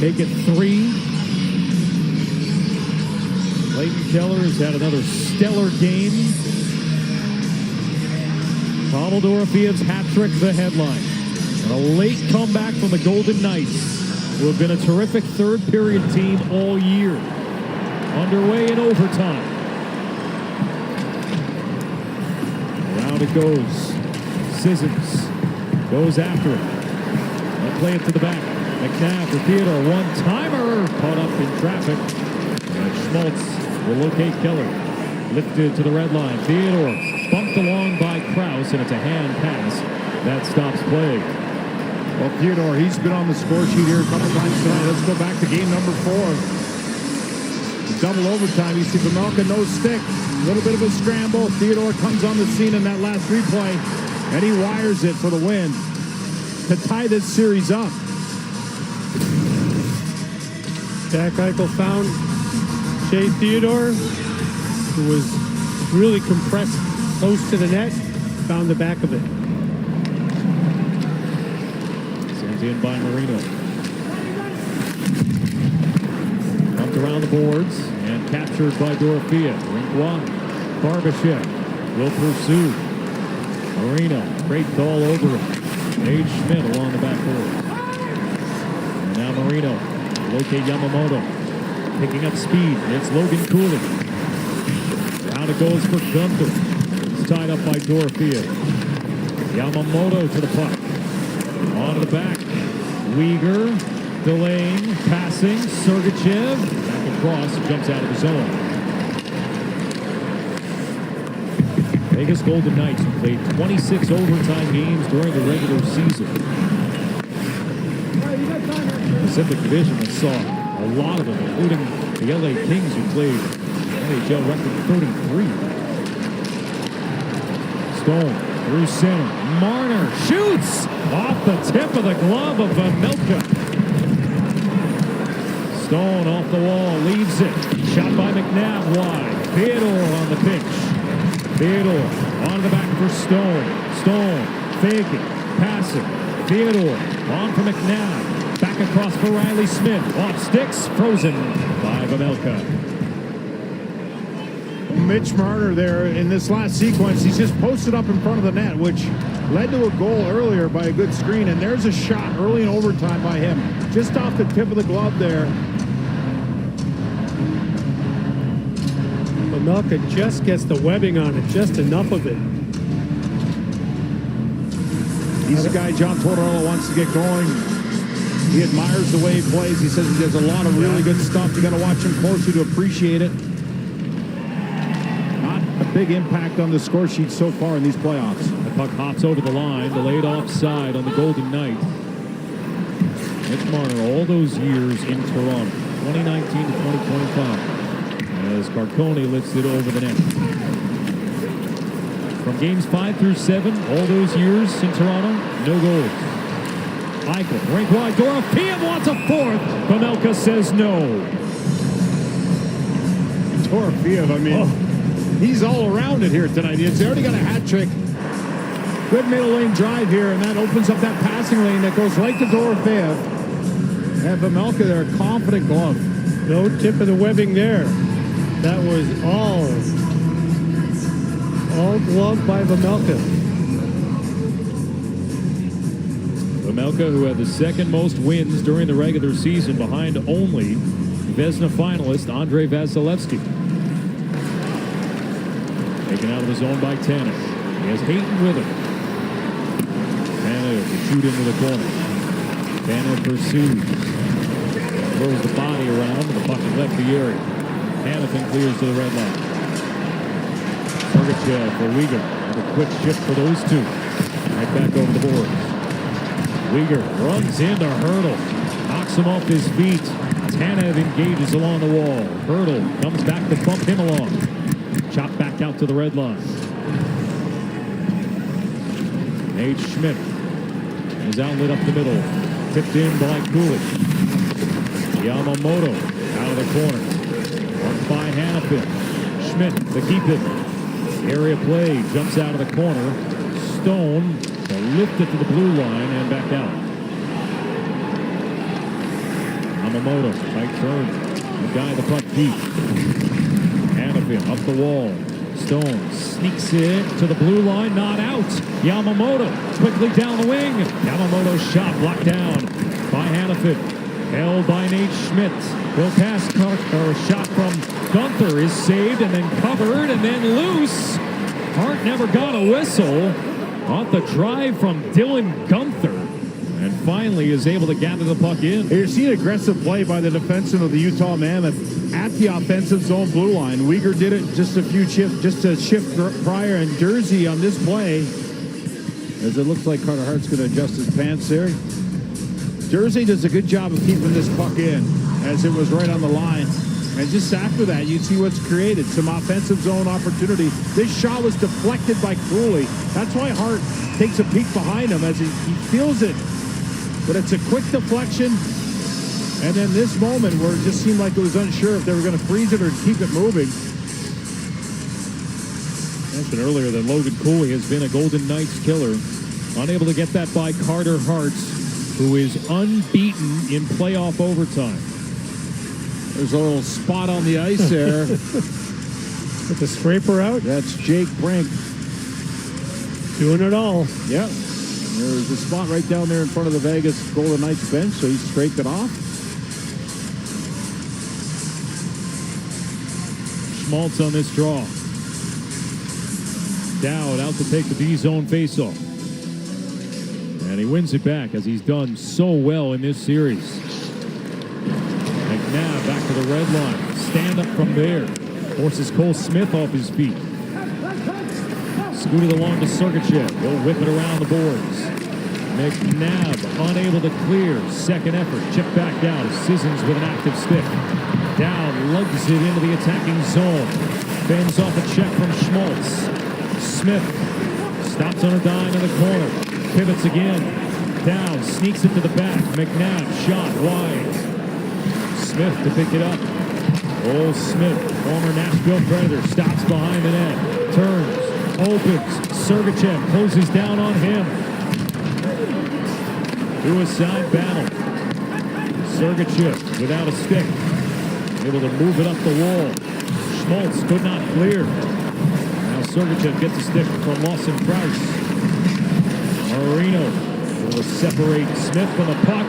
make it 3. Clayton Keller has had another stellar game. Pavel Dorofiev's hat trick, the headline. And a late comeback from the Golden Knights, who have been a terrific third-period team all year. Underway in overtime. Around it goes. Sissons goes after it. They'll play it to the back. McNabb for Theodore. One-timer. Caught up in traffic. And Schmaltz will locate Keller. Lifted to the red line. Theodore bumped along by Krause, and it's a hand pass that stops play. Well, Theodore, he's been on the score sheet here a couple times tonight. Let's go back to game number 4. Double overtime. You see Pamelka, no stick. A little bit of a scramble. Theodore comes on the scene in that last replay, and he wires it for the win to tie this series up. Jack Eichel found Shea Theodore, who was really compressed close to the net, found the back of it. Sent in by Marino. Bumped around the boards and captured by Dorofeev. Rink wide. Barbashev will pursue. Marino, great ball over him. Nate Schmidt along the backboard. And now Marino, locate Yamamoto. Picking up speed, it's Logan Cooley. Down it goes for Gunther. It's tied up by Dorofeev. Yamamoto to the puck. On to the back. Uyghur, delaying, passing, Sergachev. Back across, jumps out of the zone. Vegas Golden Knights, who played 26 overtime games during the regular season. Pacific Division that saw a lot of them, including the LA Kings, who played NHL record 33. Stone through center. Marner shoots off the tip of the glove of Pamelka. Stone off the wall, leaves it. Shot by McNabb wide. Theodore on the pitch. Theodore on the back for Stone. Stone faking, passing. Theodore on for McNabb. Back across for Riley Smith. Off sticks, frozen by Pamelka. Mitch Marner there in this last sequence, he's just posted up in front of the net, which led to a goal earlier by a good screen, and there's a shot early in overtime by him. Just off the tip of the glove there. Pamelka just gets the webbing on it, just enough of it. He's the guy John Tortorella wants to get going. He admires the way he plays. He says he does a lot of really good stuff. You got to watch him closely to appreciate it. Not a big impact on the score sheet so far in these playoffs. The puck hops over the line, delayed offside on the Golden Knights. Mitch Marner, all those years in Toronto, 2019 to 2025, as Carcone lifts it over the net. From games 5 through 7, all those years in Toronto, no goals. Eichel, rink wide, Dorofeev wants a fourth. Pamelka says no. Dorofeev, I mean, he's all around it here tonight. He's already got a hat trick. Good middle lane drive here, and that opens up that passing lane that goes right to Dorofeev. And Pamelka there, confident glove. No tip of the webbing there. That was all gloved by Pamelka. Pamelka, who had the second most wins during the regular season behind only Vezina finalist Andrei Vasilevsky. Taken out of the zone by Tanev. He has Hayton with him. Tanev to shoot into the corner. Tanev pursues. Throws the body around, and the puck has left the area. Hamilton clears to the red line. Sergachev for Uyghur. And a quick shift for those two. Right back over the boards. Uyghur runs into Hurdle. Knocks him off his feet. Tanev engages along the wall. Hurdle comes back to bump him along. Chopped back out to the red line. Nate Schmidt. His outlet up the middle. Tipped in by Cooley. Yamamoto out of the corner. Marked by Hannafin. Schmidt to keep it. Area play. Jumps out of the corner. Stone to lift it to the blue line and back out. Yamamoto, tight turn. The guy, the puck deep. Hanifin up the wall. Stone sneaks it to the blue line, not out. Yamamoto quickly down the wing. Yamamoto's shot blocked down by Hanifin. Held by Nate Schmidt. Will pass, or shot from Gunther is saved and then covered and then loose. Hart never got a whistle. Off the drive from Dylan Gunther. And finally is able to gather the puck in. Here, you see an aggressive play by the defenseman of the Utah Mammoth at the offensive zone blue line. Uyghur did it just a shift prior, and Jersey on this play, as it looks like Carter Hart's going to adjust his pants there. Jersey does a good job of keeping this puck in, as it was right on the line. And just after that, you see what's created. Some offensive zone opportunity. This shot was deflected by Cooley. That's why Hart takes a peek behind him as he feels it. But it's a quick deflection. And then this moment where it just seemed like it was unsure if they were going to freeze it or keep it moving. I mentioned earlier that Logan Cooley has been a Golden Knights killer. Unable to get that by Carter Hart, who is unbeaten in playoff overtime. There's a little spot on the ice there. With the scraper out. That's Jake Brink. Doing it all. Yep. There's a spot right down there in front of the Vegas Golden Knights bench, so he scraped it off. Schmaltz on this draw. Dowd out to take the D-zone faceoff. And he wins it back, as he's done so well in this series. McNabb back to the red line. Stand up from there. Forces Cole Smith off his feet. Scooted along to Sergachev. He'll whip it around the boards. McNabb unable to clear. Second effort. Chip back down. Sissons with an active stick. Down, lugs it into the attacking zone. Fends off a check from Schmaltz. Smith stops on a dime in the corner. Pivots again. Down, sneaks it to the back. McNabb, shot wide. Smith to pick it up. Old Smith, former Nashville Predator, stops behind the net. Turns, opens. Sergachev closes down on him. Suicide battle. Sergachev without a stick. Able to move it up the wall. Schmaltz could not clear. Now Sergachev gets a stick from Lawson Price. Marino will separate Smith from the puck.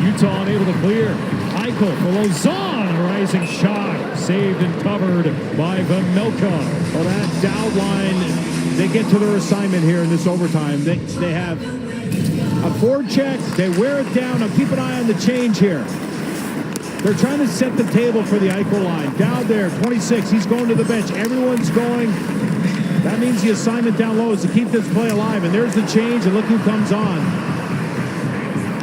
Utah unable to clear. Eichel for Lausanne. A rising shot. Saved and covered by Vejmelka. Well, that Dowd line, they get to their assignment here in this overtime. They have a forward check. They wear it down. Now keep an eye on the change here. They're trying to set the table for the Eichel line. Dowd there, 26. He's going to the bench. Everyone's going. That means the assignment down low is to keep this play alive. And there's the change, and look who comes on.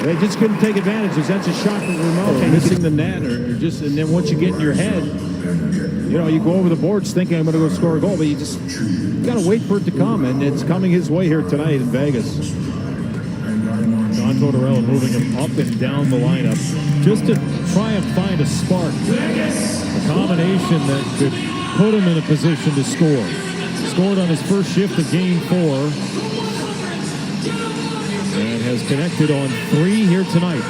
They just couldn't take advantage. That's a shot from remote. Missing the net, or just, and then once you get in your head, you know, you go over the boards thinking I'm going to go score a goal, but you got to wait for it to come, and it's coming his way here tonight in Vegas. John Tortorella moving him up and down the lineup just to try and find a spark. A combination that could put him in a position to score. Scored on his first shift of Game 4. And has connected on 3 here tonight.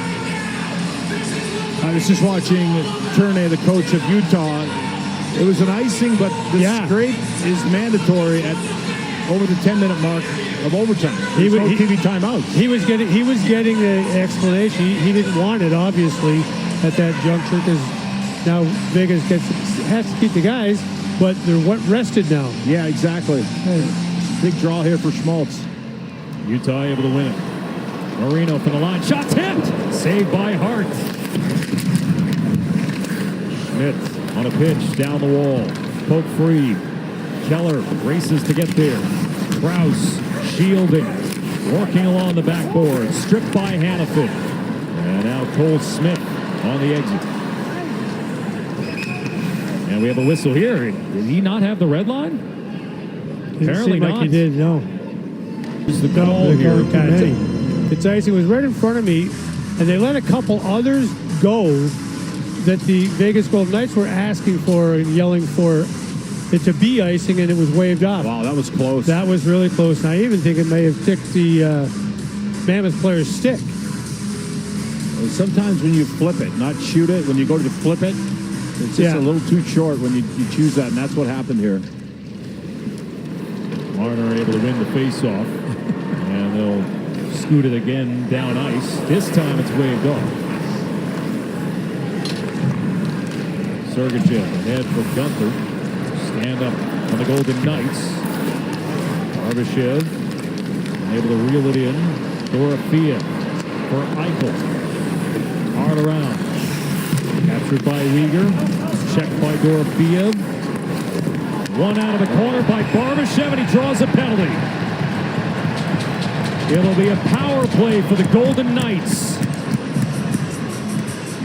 I was just watching Turney, the coach of Utah. It was an icing, but the scrape is mandatory at over the 10-minute mark of overtime. He would TV timeout. He was getting the explanation. He didn't want it, obviously, at that juncture, because now Vegas has to keep the guys, but they're rested now. Yeah, exactly. Big draw here for Schmaltz. Utah able to win it. Marino from the line. Shot tipped. Saved by Hart. Schmidt on a pitch down the wall. Poke free. Keller races to get there. Krause shielding. Working along the backboard. Stripped by Hanifin. And now Cole Smith on the exit. And we have a whistle here. Did he not have the red line? Apparently not. Like he did, no. It's the call here. It's icing. It was right in front of me, and they let a couple others go that the Vegas Golden Knights were asking for and yelling for it to be icing, and it was waved off. Wow, that was close. That was really close. And I even think it may have ticked the Mammoth player's stick. Sometimes when you flip it, not shoot it, when you go to flip it, it's just a little too short when you choose that, and that's what happened here. Marner able to win the faceoff, and they'll scoot it again down ice. This time it's waved off. Sergachev ahead for Gunther. Stand up on the Golden Knights. Barbashev able to reel it in. Dorofeev for Eichel. Hard around. Captured by Weegar. Checked by Dorofeev. One out of the corner by Barbashev, and he draws a penalty. It'll be a power play for the Golden Knights.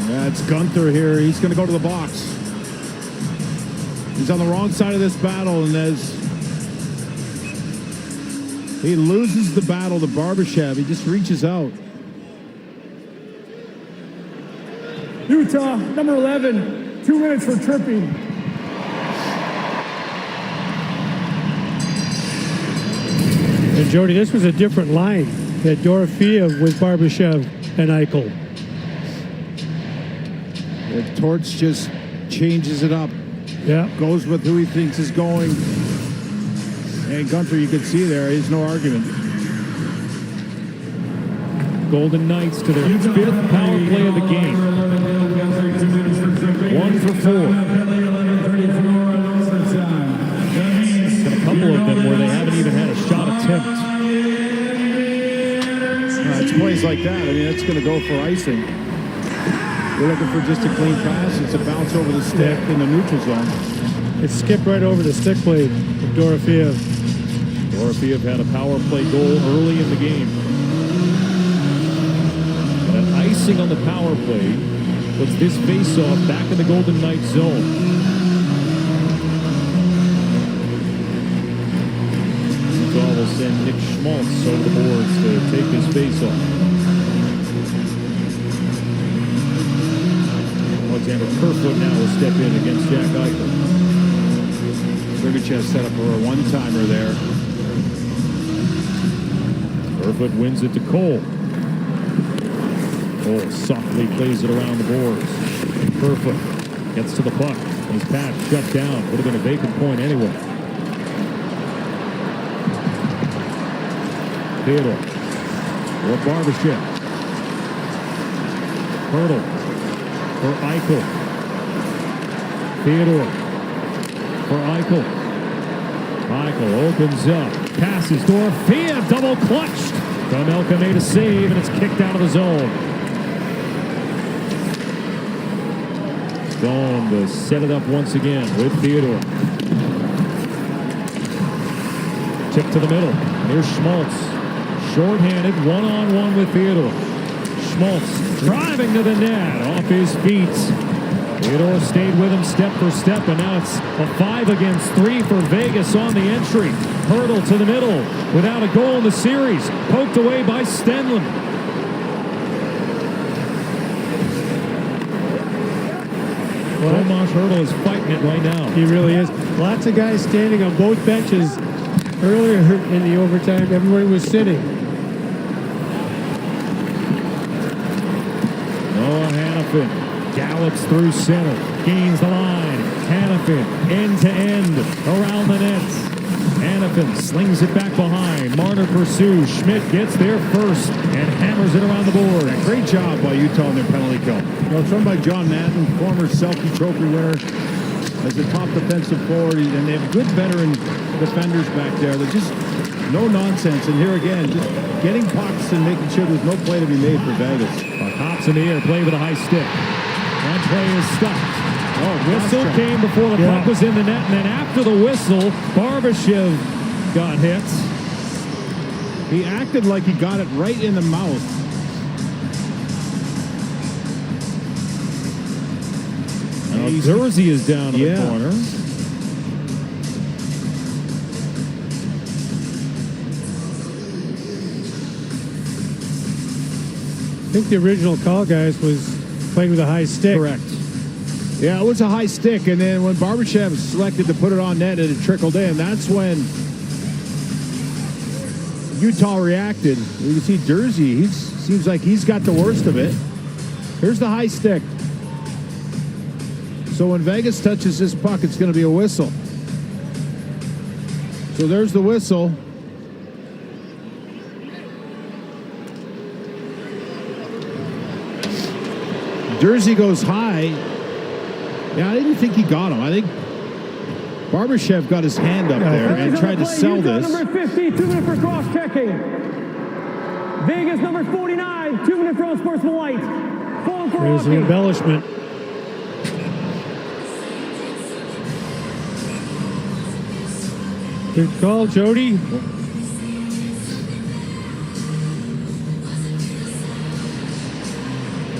That's Gunther here. He's going to go to the box. He's on the wrong side of this battle, and as he loses the battle to Barbashev, he just reaches out. Utah, number 11, 2 minutes for tripping. And Jody, this was a different line. You had Dorofeev with Barbashev and Eichel. The Torch just changes it up. Yeah. Goes with who he thinks is going. And Gunther, you can see there's no argument. Golden Knights to their 5th power play of the game. 1 for 4. Got a couple of them where they haven't even had a shot attempt. It's plays like that. I mean, that's going to go for icing. We're looking for just a clean pass. It's a bounce over the stick in the neutral zone. It skipped right over the stick blade of Dorofeev. Dorofeev had a power play goal early in the game. An icing on the power play puts this faceoff back in the Golden Knights zone. Utah will send Nick Schmaltz over the boards to take his faceoff. Alexander Kerfoot now will step in against Jack Eichel. Sergachev set up for a one-timer there. Kerfoot wins it to Cole. Cole softly plays it around the boards. Kerfoot gets to the puck. His pass shut down. Would have been a vacant point anyway. Theodore or Barbashev. Hurdle for Eichel. Theodore for Eichel. Eichel opens up. Passes. Dorofeev double clutched. Elka made a save, and it's kicked out of the zone. Stone to set it up once again with Theodore. Tip to the middle. Here's Schmaltz. Short-handed, one-on-one with Theodore. Schmaltz driving to the net off his feet. Theodore stayed with him step for step, and now it's a 5 against 3 for Vegas on the entry. Hurdle to the middle without a goal in the series. Poked away by Stenlund. Tomas Hurdle is fighting it right now. He really is. Lots of guys standing on both benches. Earlier in the overtime, everybody was sitting. Noah Hannafin gallops through center, gains the line. Hannafin end-to-end around the net. Hannafin slings it back behind. Marner pursues. Schmidt gets there first and hammers it around the board. Great job by Utah on their penalty kill. It's run by John Madden, former Selke Trophy winner, as the top defensive forward, and they have good veteran defenders back there. They're just no nonsense. And here again, just getting pucks and making sure there's no play to be made for Vegas. Hops in the air, play with a high stick. That play is stopped. Oh, whistle came before the puck was in the net, and then after the whistle, Barbashev got hit. He acted like he got it right in the mouth. Now Jersey is down in the corner. I think the original call, guys, was playing with a high stick. Correct. Yeah, it was a high stick, and then when Barbashev selected to put it on net and it trickled in, that's when Utah reacted. You can see Jersey, he seems like he's got the worst of it. Here's the high stick. So when Vegas touches this puck, it's going to be a whistle. So there's the whistle. Jersey goes high. Yeah, I didn't think he got him. I think Barbashev got his hand up there and tried to sell this. Number 50, 2 minutes for cross-checking. Vegas, number 49, 2 minutes for unsportsmanlike. There's the embellishment. Good call, Jody.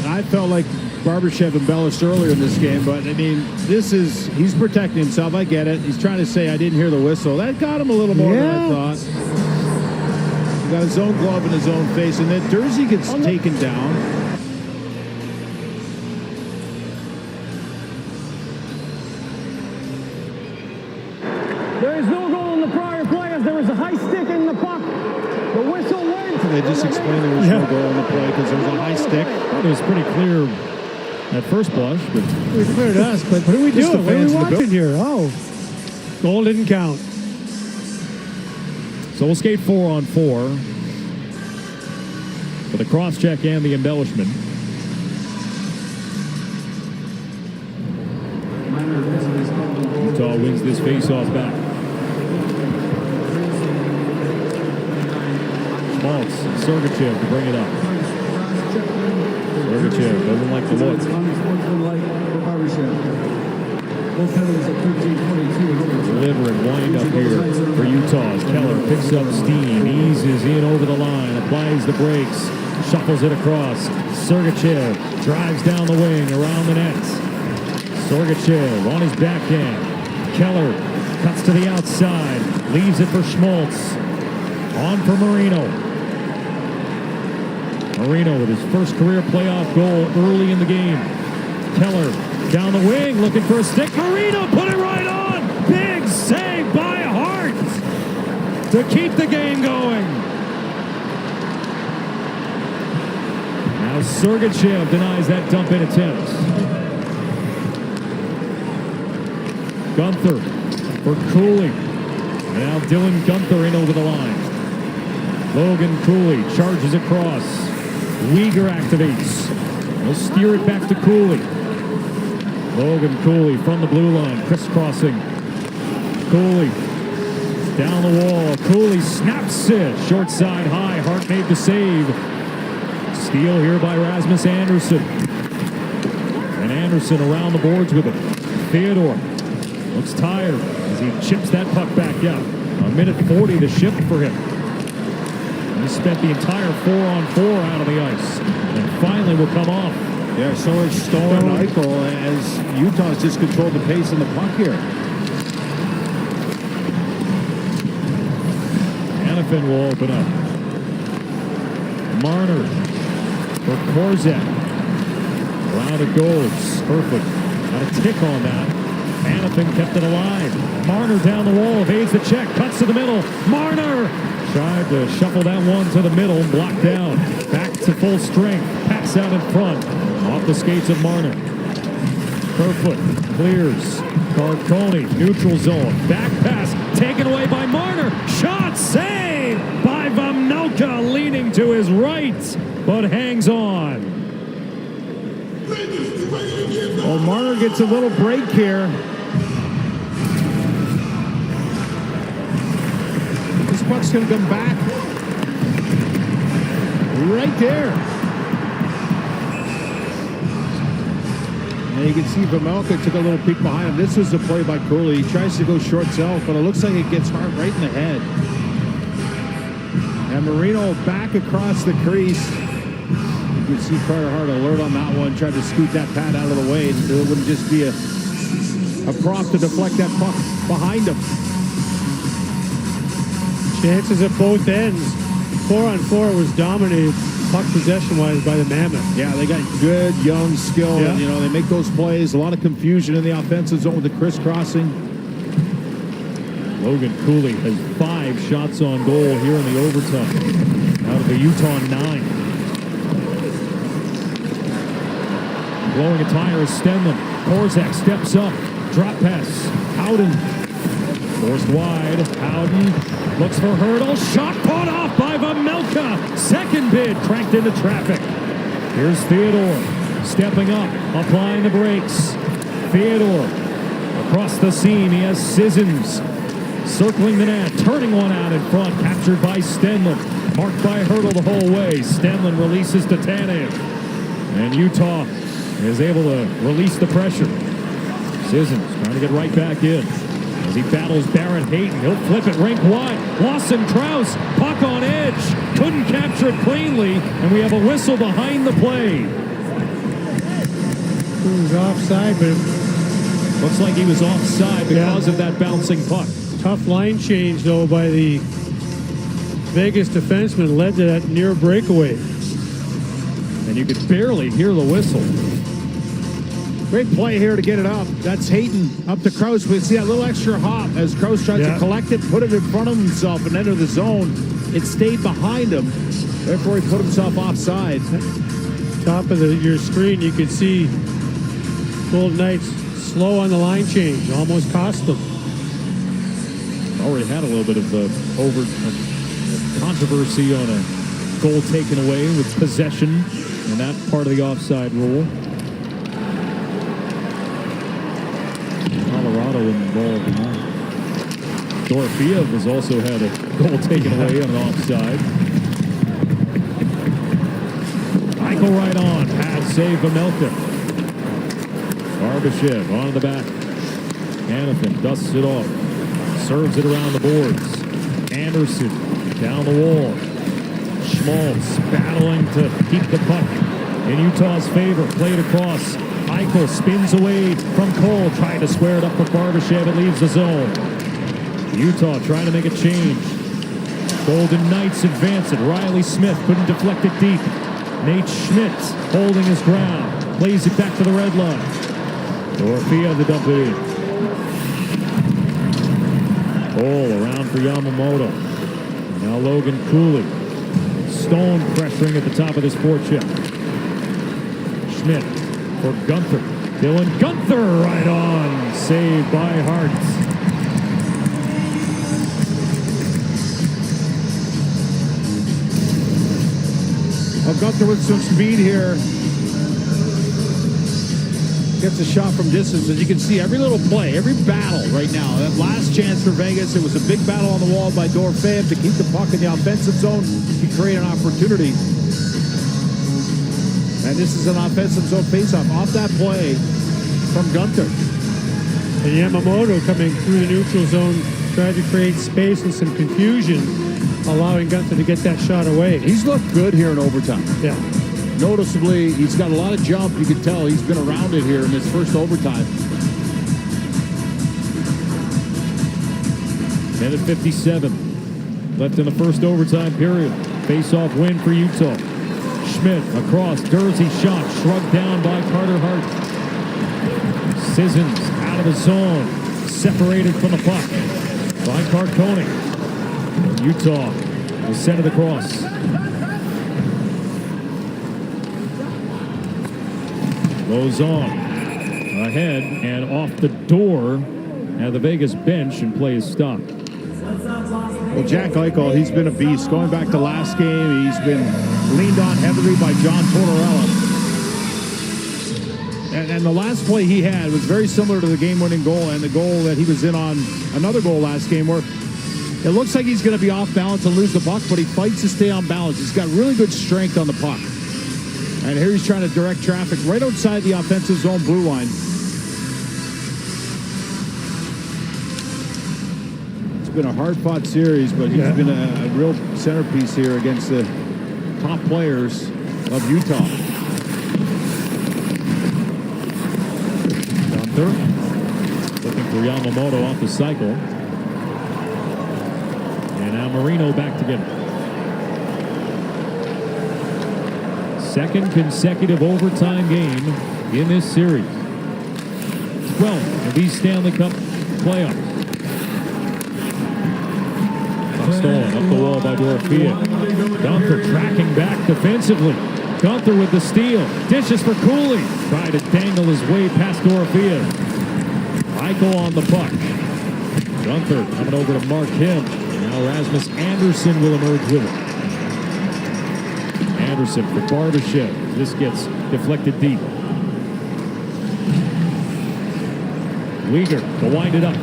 I felt like Barbashev embellished earlier in this game, but I mean, he's protecting himself. I get it. He's trying to say, I didn't hear the whistle. That got him a little more than I thought. He got his own glove in his own face, and then Jersey gets taken down. There is no goal in the prior play as there was a high stick in the puck. The whistle went. They just explained there was no goal in the play because there was a high stick. It was pretty clear at first blush, but It was clear to us, but what are we Just doing? the What are we fans in the watching here? Oh, goal didn't count. so we'll skate 4-on-4 for the cross-check and the embellishment. Utah wins this face-off back. Schmaltz, Sergachev to bring it up. Sergachev doesn't like the look. Delivering wind up here for Utah. Keller picks up steam, eases in over the line, applies the brakes, shuffles it across. Sergachev drives down the wing around the net. Sergachev on his backhand. Keller cuts to the outside, leaves it for Schmaltz. On for Marino. Marino with his first career playoff goal early in the game. Keller down the wing, looking for a stick. Marino put it right on. Big save by Hart to keep the game going. Now Sergachev denies that dump-in attempt. Gunther for Cooley. And now Dylan Gunther in over the line. Logan Cooley charges across. Uyghur activates. He'll steer it back to Cooley. Logan Cooley from the blue line, crisscrossing. Cooley down the wall. Cooley snaps it. Short side high. Hart made the save. Steal here by Rasmus Anderson. And Anderson around the boards with it. Theodore looks tired as he chips that puck back out. A minute 40 to shift for him. He spent the entire 4-on-4 out on the ice. And finally will come off. Yeah, so is Stone and Eichel as Utah's just controlled the pace in the puck here. Hanifin will open up. Marner for Korzak. Round it goes. Perfect. Got a tick on that. Hanifin kept it alive. Marner down the wall, evades the check, cuts to the middle. Marner tried to shuffle that one to the middle, blocked down. Back to full strength, pass out in front. Off the skates of Marner. Kerfoot clears. Carconi, neutral zone. Back pass, taken away by Marner. Shot saved by Vamnelka, leaning to his right, but hangs on. Oh, Marner gets a little break here. This puck's going to come back. Right there. And you can see Vamnelka took a little peek behind him. This was the play by Cooley. He tries to go short self, but it looks like it gets Hart right in the head. And Marino back across the crease. You can see Carter Hart alert on that one. Tried to scoot that pad out of the way. So it wouldn't just be a prop to deflect that puck behind him. Chances at both ends. 4-on-4 was dominated puck possession-wise by the Mammoth. Yeah, they got good, young skill. Yeah. And, you know, they make those plays. A lot of confusion in the offensive zone with the crisscrossing. Logan Cooley has 5 shots on goal here in the overtime. Out of the Utah 9. Blowing a tire is Stenlund. Korzak steps up. Drop pass. Howden. Forced wide. Howden looks for Hurdle. Shot caught off by Vamelka. Second bid cranked into traffic. Here's Theodore. Stepping up. Applying the brakes. Theodore. Across the seam. He has Sissons. Circling the net. Turning one out in front. Captured by Stenlund. Marked by Hurdle the whole way. Stenlund releases to Tanev. And Utah is able to release the pressure. Sissons trying to get right back in. As he battles Barrett Hayton. He'll flip it rink wide. Lawson Krause. Puck on edge. Couldn't capture it cleanly. And we have a whistle behind the play. He was offside, but Looks like he was offside because of that bouncing puck. tough line change, though, by the Vegas defenseman led to that near breakaway. And you could barely hear the whistle. Great play here to get it up. That's Hayton up to Krause. We see that little extra hop as Krause tries to collect it, put it in front of himself, and enter the zone. It stayed behind him. Therefore, he put himself offside. Top of your screen, you can see Golden Knights slow on the line change. Almost cost them. Already had a little bit of controversy on a goal taken away with possession and that part of the offside rule. Colorado involved in that. Dorofeev has also had a goal taken away on an offside. Eichel right on. Pass save Vamelka. Barbashev on the back. Hanifin dusts it off. Serves it around the boards. Anderson down the wall. Schmaltz battling to keep the puck in Utah's favor. Played across. Eichel spins away from Cole. Trying to square it up for Barbashev. It leaves the zone. Utah trying to make a change. Golden Knights advance it. Riley Smith couldn't deflect it deep. Nate Schmidt holding his ground. Plays it back to the red line. Dorofeev to dump it in. Cole around for Yamamoto. Now Logan Cooley. Stone pressuring at the top of this forecheck. Schmidt for Gunther. Dylan Gunther right on. Saved by Hart. Well, Gunther with some speed here. Gets a shot from distance. As you can see, every little play, every battle right now. That last chance for Vegas, it was a big battle on the wall by Dorofeev to keep the puck in the offensive zone to create an opportunity. And this is an offensive zone faceoff off that play from Gunther. And Yamamoto coming through the neutral zone tried to create space and some confusion, allowing Gunther to get that shot away. He's looked good here in overtime. Yeah. Noticeably, he's got a lot of jump. You can tell he's been around it here in this first overtime. Minute 57 left in the first overtime period. Face-off win for Utah. Schmidt across. Dursey shot shrugged down by Carter Hart. Sissons out of the zone. Separated from the puck by Carcone. Utah will send it across. Goes on ahead and off the door at the Vegas bench, and play is stopped. Well, Jack Eichel, he's been a beast. Going back to last game, he's been leaned on heavily by John Tortorella. And the last play he had was very similar to the game-winning goal and the goal that he was in on another goal last game, where it looks like he's going to be off balance and lose the puck, but he fights to stay on balance. He's got really good strength on the puck. And here he's trying to direct traffic right outside the offensive zone blue line. It's been a hard-fought series, but he's been a real centerpiece here against the top players of Utah. Gunther looking for Yamamoto off the cycle. And now Marino back to get it. Second consecutive overtime game in this series. 12th of these Stanley Cup playoffs. Stolen up the wall by Dorofeev. Gunther tracking back defensively. Gunther with the steal. Dishes for Cooley. Trying to dangle his way past Dorothea. Eichel on the puck. Gunther coming over to mark him. Now Rasmus Anderson will emerge with it. Anderson for Barbashev. This gets deflected deep. Uyghur to wind it up.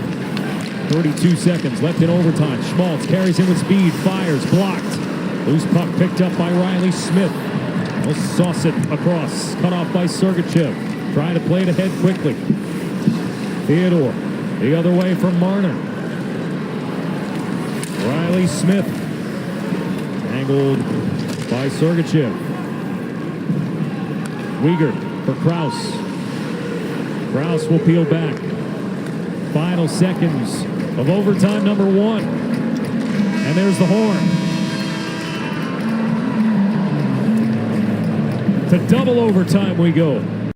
32 seconds left in overtime. Schmaltz carries in with speed, fires, blocked. Loose puck picked up by Riley Smith. He'll sauce it across, cut off by Sergachev. Trying to play it ahead quickly. Theodore, the other way from Marner. Riley Smith, angled by Sergachev. Uyghur for Krause. Krause will peel back. Final seconds of overtime number 1. And there's the horn. To double overtime we go.